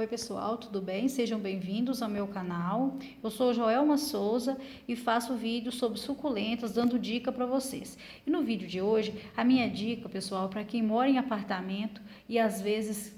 pessoal, tudo bem? Sejam bem-vindos ao meu canal. Eu sou Joelma Souza e faço vídeos sobre suculentas, dando dica para vocês. E no vídeo de hoje, a minha dica, pessoal, para quem mora em apartamento e às vezes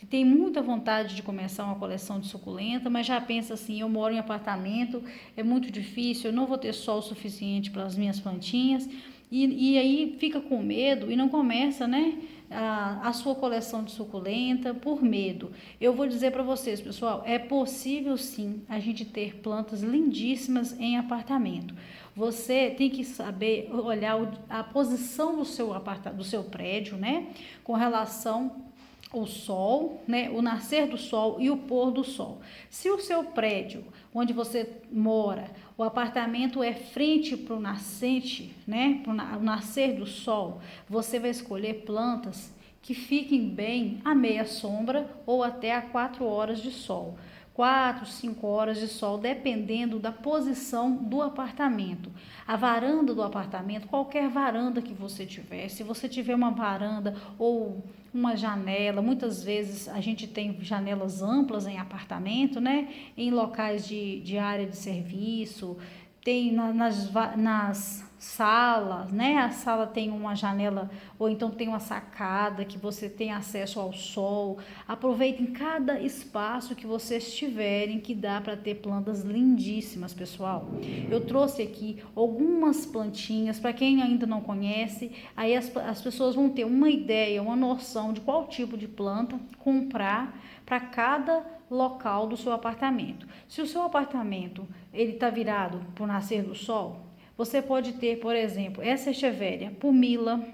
tem muita vontade de começar uma coleção de suculenta, mas já pensa assim, eu moro em apartamento, é muito difícil, eu não vou ter sol suficiente para as minhas plantinhas, e aí fica com medo e não começa, né? A sua coleção de suculenta por medo. Eu vou dizer para vocês, pessoal, é possível sim a gente ter plantas lindíssimas em apartamento. Você tem que saber olhar a posição do seu prédio, né, com relação o sol, né, o nascer do sol e o pôr do sol. Se o seu prédio, onde você mora, o apartamento é frente para o nascente, né, para o nascer do sol, você vai escolher plantas que fiquem bem à meia sombra ou até a 4 horas de sol. 4, 5 horas de sol, dependendo da posição do apartamento. A varanda do apartamento, qualquer varanda que você tiver, se você tiver uma varanda ou uma janela, muitas vezes a gente tem janelas amplas em apartamento, né? Em locais de área de serviço, tem nas salas, né? A sala tem uma janela ou então tem uma sacada que você tem acesso ao sol. Aproveitem cada espaço que vocês tiverem, que dá para ter plantas lindíssimas, pessoal. Eu trouxe aqui algumas plantinhas para quem ainda não conhece, aí as pessoas vão ter uma ideia, uma noção de qual tipo de planta comprar para cada local do seu apartamento. Se o seu apartamento ele está virado para o nascer do sol, você pode ter, por exemplo, essa echeveria, pumila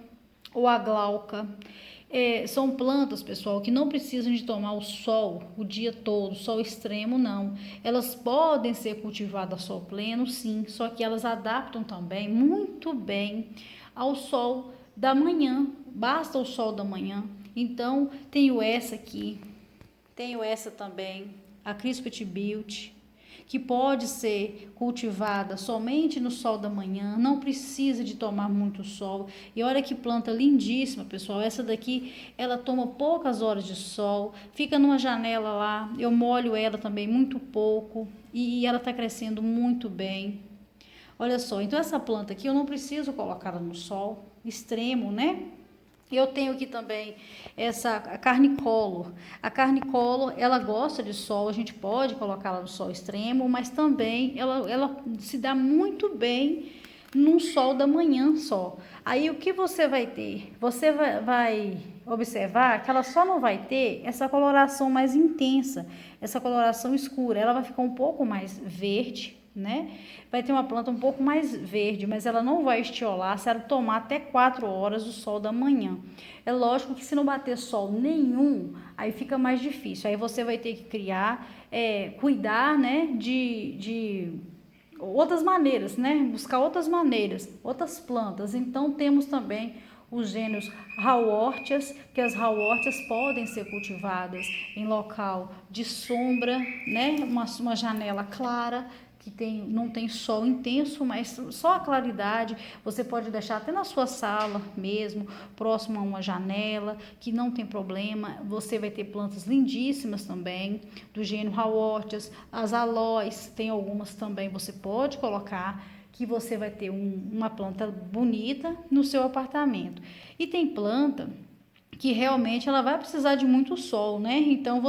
ou a glauca. São plantas, pessoal, que não precisam de tomar o sol o dia todo, sol extremo não. Elas podem ser cultivadas a sol pleno, sim, só que elas adaptam também muito bem ao sol da manhã, basta o sol da manhã. Então, tenho essa aqui, tenho essa também, a Crispet Beauty, que pode ser cultivada somente no sol da manhã, não precisa de tomar muito sol. E olha que planta lindíssima, pessoal. Essa daqui, ela toma poucas horas de sol, fica numa janela lá, eu molho ela também muito pouco e ela está crescendo muito bem. Olha só, então essa planta aqui eu não preciso colocá-la no sol extremo, né? Eu tenho aqui também essa carnicolo. A carnicolo, ela gosta de sol, a gente pode colocá-la no sol extremo, mas também ela se dá muito bem no sol da manhã só. Aí o que você vai ter? Você vai observar que ela só não vai ter essa coloração mais intensa, essa coloração escura. Ela vai ficar um pouco mais verde, né? Vai ter uma planta um pouco mais verde, mas ela não vai estiolar se ela tomar até 4 horas do sol da manhã. É lógico que se não bater sol nenhum, aí fica mais difícil. Aí você vai ter que criar, cuidar, né, de outras maneiras, né? Buscar outras maneiras, outras plantas. Então temos também os gêneros Rauwörthias, que as Rauwörthias podem ser cultivadas em local de sombra, né? Uma janela clara, que não tem sol intenso, mas só a claridade. Você pode deixar até na sua sala mesmo, próximo a uma janela, que não tem problema. Você vai ter plantas lindíssimas também, do gênero Rauwörthias, as aloes, tem algumas também, você pode colocar, que você vai ter uma planta bonita no seu apartamento. E tem planta que realmente ela vai precisar de muito sol, né? Então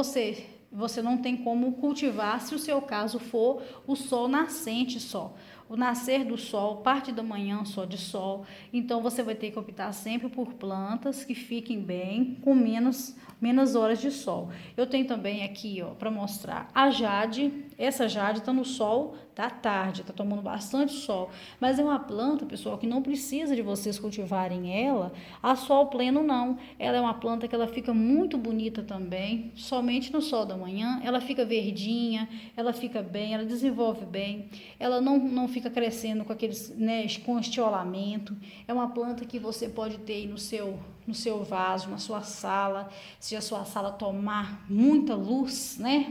você não tem como cultivar se o seu caso for o sol nascente só. O nascer do sol, parte da manhã só de sol. Então você vai ter que optar sempre por plantas que fiquem bem, com menos horas de sol. Eu tenho também aqui, ó, para mostrar a jade. Essa jade está no sol da tarde, está tomando bastante sol. Mas é uma planta, pessoal, que não precisa de vocês cultivarem ela a sol pleno, não. Ela é uma planta que ela fica muito bonita também, somente no sol da manhã. Ela fica verdinha, ela fica bem, ela desenvolve bem. Ela não fica crescendo com aqueles, né, com estiolamento. É uma planta que você pode ter aí no seu vaso, na sua sala. Se a sua sala tomar muita luz, né,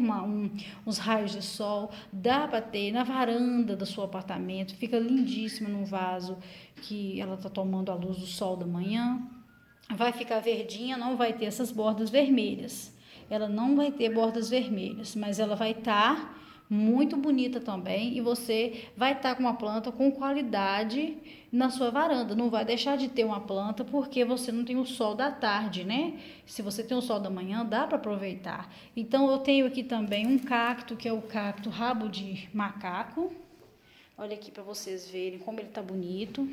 uns raios de sol, dá para ter na varanda do seu apartamento, fica lindíssima num vaso que ela está tomando a luz do sol da manhã. Vai ficar verdinha, não vai ter essas bordas vermelhas. ela não vai ter bordas vermelhas, mas ela vai estar muito bonita também e você vai estar com uma planta com qualidade na sua varanda. Não vai deixar de ter uma planta porque você não tem o sol da tarde, né? Se você tem o sol da manhã, dá para aproveitar. Então eu tenho aqui também um cacto, que é o cacto rabo de macaco. Olha aqui para vocês verem como ele tá bonito.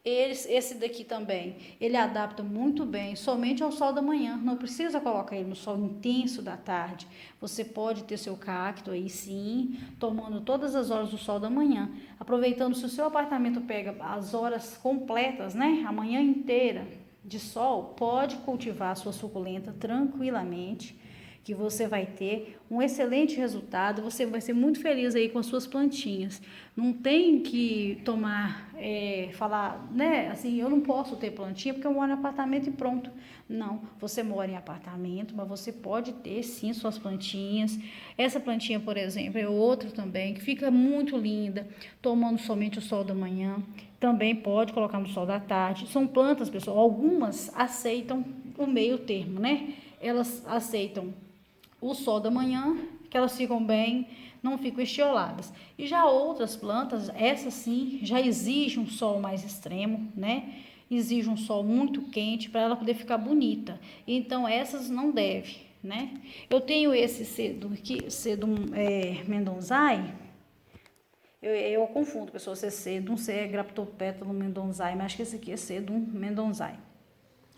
Esse daqui também, ele adapta muito bem somente ao sol da manhã, não precisa colocar ele no sol intenso da tarde. Você pode ter seu cacto aí sim, tomando todas as horas do sol da manhã, aproveitando se o seu apartamento pega as horas completas, né, a manhã inteira de sol, pode cultivar a sua suculenta tranquilamente, que você vai ter um excelente resultado, você vai ser muito feliz aí com as suas plantinhas. Não tem que falar, né, assim, eu não posso ter plantinha porque eu moro em apartamento e pronto. Não, você mora em apartamento, mas você pode ter sim suas plantinhas. Essa plantinha, por exemplo, é outra também, que fica muito linda, tomando somente o sol da manhã. Também pode colocar no sol da tarde. São plantas, pessoal, algumas aceitam o meio termo, né? Elas aceitam o sol da manhã, que elas ficam bem, não ficam estioladas. E já outras plantas, essas sim, já exigem um sol mais extremo, né? Exige um sol muito quente para ela poder ficar bonita. Então, essas não deve, né? Eu tenho esse cedo aqui, mendonzai. Eu confundo, pessoal, se é cedo, não sei, é graptopétalo mendonzai, mas acho que esse aqui é cedo mendonzai.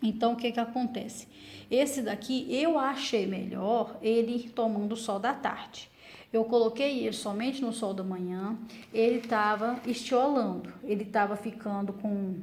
Então, o que acontece? Esse daqui, eu achei melhor ele tomando o sol da tarde. Eu coloquei ele somente no sol da manhã, ele estava estiolando, ele estava ficando com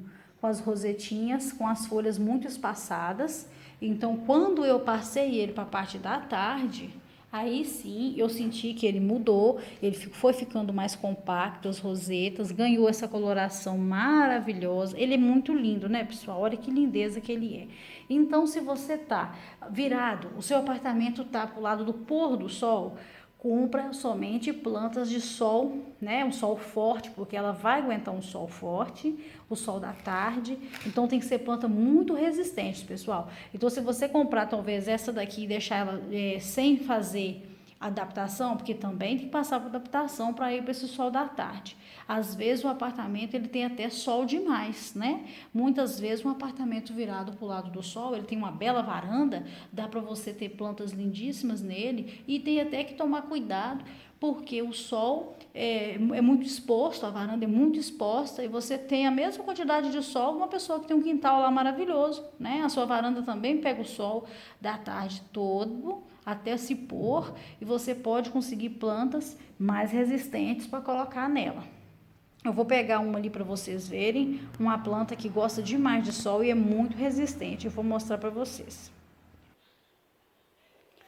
as rosetinhas, com as folhas muito espaçadas. Então, quando eu passei ele para a parte da tarde, aí sim eu senti que ele mudou, ele foi ficando mais compacto, as rosetas, ganhou essa coloração maravilhosa. Ele é muito lindo, né, pessoal? Olha que lindeza que ele é. Então, se você tá virado, o seu apartamento tá pro lado do pôr do sol, compra somente plantas de sol, né? Um sol forte, porque ela vai aguentar um sol forte, o sol da tarde. Então tem que ser planta muito resistente, pessoal. Então se você comprar talvez essa daqui e deixar ela sem fazer adaptação, porque também tem que passar por adaptação para ir para esse sol da tarde. Às vezes o apartamento ele tem até sol demais, né? Muitas vezes um apartamento virado para o lado do sol, ele tem uma bela varanda, dá para você ter plantas lindíssimas nele e tem até que tomar cuidado, porque o sol é muito exposto, a varanda é muito exposta e você tem a mesma quantidade de sol de uma pessoa que tem um quintal lá maravilhoso, né? A sua varanda também pega o sol da tarde todo até se pôr e você pode conseguir plantas mais resistentes para colocar nela. Eu vou pegar uma ali para vocês verem, uma planta que gosta demais de sol e é muito resistente. Eu vou mostrar para vocês.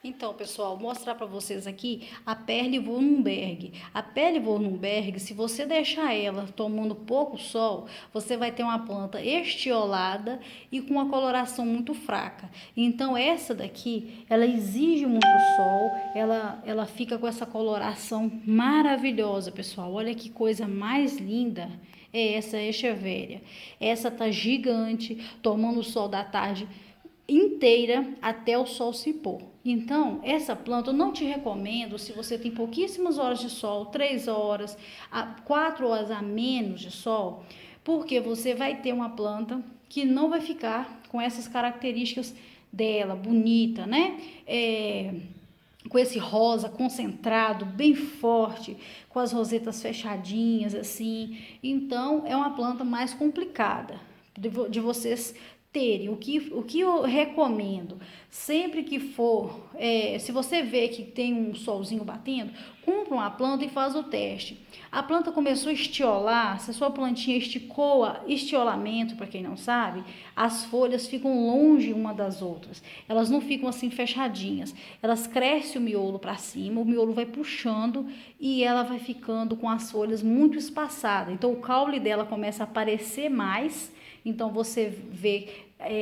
Então, pessoal, vou mostrar para vocês aqui a Perle Wurmberg. A Perle Wurmberg, se você deixar ela tomando pouco sol, você vai ter uma planta estiolada e com uma coloração muito fraca. Então, essa daqui, ela exige muito sol, ela fica com essa coloração maravilhosa, pessoal. Olha que coisa mais linda é essa Echeveria. Essa tá gigante, tomando o sol da tarde inteira até o sol se pôr. Então, essa planta eu não te recomendo se você tem pouquíssimas horas de sol, 3 horas, 4 horas a menos de sol, porque você vai ter uma planta que não vai ficar com essas características dela, bonita, né? Com esse rosa concentrado, bem forte, com as rosetas fechadinhas, assim. Então, é uma planta mais complicada de vocês terem. O que eu recomendo, sempre que for, se você vê que tem um solzinho batendo, compra uma planta e faz o teste. A planta começou a estiolar, se a sua plantinha esticou, estiolamento, para quem não sabe, as folhas ficam longe uma das outras, elas não ficam assim fechadinhas, elas crescem o miolo para cima, o miolo vai puxando e ela vai ficando com as folhas muito espaçadas, então o caule dela começa a aparecer mais. Então você vê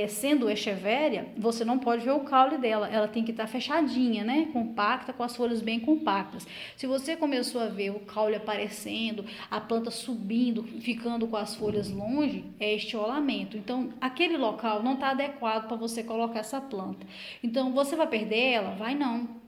sendo echevéria, você não pode ver o caule dela, ela tem que estar fechadinha, né? Compacta, com as folhas bem compactas. Se você começou a ver o caule aparecendo, a planta subindo, ficando com as folhas longe, é estiolamento. Então, aquele local não está adequado para você colocar essa planta. Então, você vai perder ela? Vai não.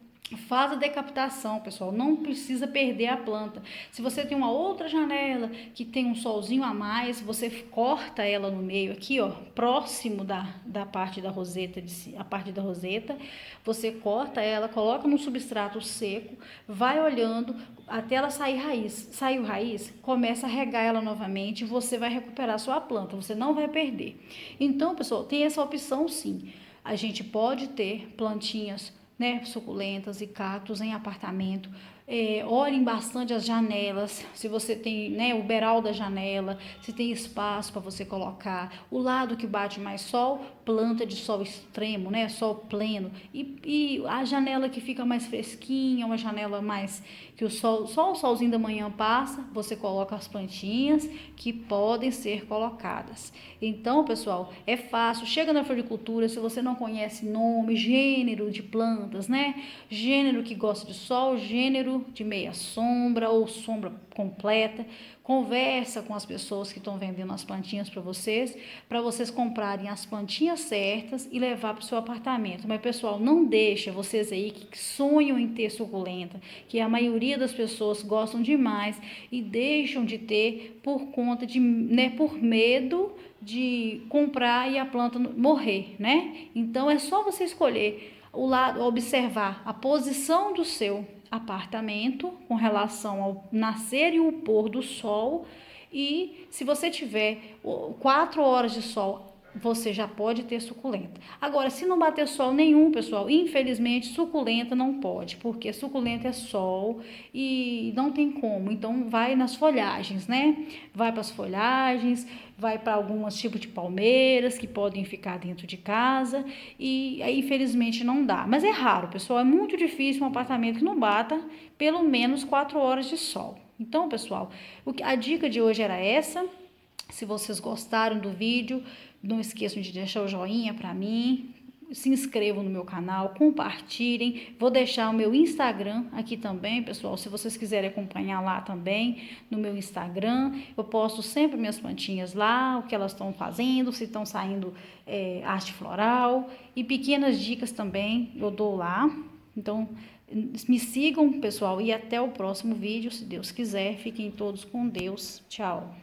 Faz a decapitação, pessoal, não precisa perder a planta. Se você tem uma outra janela que tem um solzinho a mais, você corta ela no meio aqui, ó, próximo da parte da roseta, a parte da roseta, você corta ela, coloca no substrato seco, vai olhando até ela sair raiz. Saiu raiz, começa a regar ela novamente e você vai recuperar a sua planta, você não vai perder. Então, pessoal, tem essa opção sim. A gente pode ter plantinhas, né, suculentas e cactos em apartamento. Olhem bastante as janelas, se você tem, né, o beiral da janela, se tem espaço para você colocar. O lado que bate mais sol, planta de sol extremo, né, sol pleno. E a janela que fica mais fresquinha, uma janela mais que só o solzinho da manhã passa, você coloca as plantinhas que podem ser colocadas. Então, pessoal, é fácil. Chega na floricultura, se você não conhece nome, gênero de plantas, né? Gênero que gosta de sol, gênero de meia sombra ou sombra completa. Conversa com as pessoas que estão vendendo as plantinhas para vocês comprarem as plantinhas certas e levar para o seu apartamento. Mas, pessoal, não deixa vocês aí que sonham em ter suculenta, que a maioria das pessoas gostam demais e deixam de ter por conta de, né, por medo de comprar e a planta morrer, né? Então é só você escolher o lado, observar a posição do seu apartamento com relação ao nascer e o pôr do sol, e se você tiver 4 horas de sol, você já pode ter suculenta. Agora, se não bater sol nenhum, pessoal, infelizmente suculenta não pode, porque suculenta é sol e não tem como. Então, vai nas folhagens, né? Vai para as folhagens, vai para alguns tipos de palmeiras que podem ficar dentro de casa e aí, infelizmente, não dá. Mas é raro, pessoal, é muito difícil um apartamento que não bata pelo menos 4 horas de sol. Então, pessoal, a dica de hoje era essa. Se vocês gostaram do vídeo, não esqueçam de deixar o joinha para mim, se inscrevam no meu canal, compartilhem. Vou deixar o meu Instagram aqui também, pessoal, se vocês quiserem acompanhar lá também no meu Instagram. Eu posto sempre minhas plantinhas lá, o que elas estão fazendo, se estão saindo arte floral e pequenas dicas também eu dou lá. Então, me sigam, pessoal, e até o próximo vídeo, se Deus quiser. Fiquem todos com Deus. Tchau.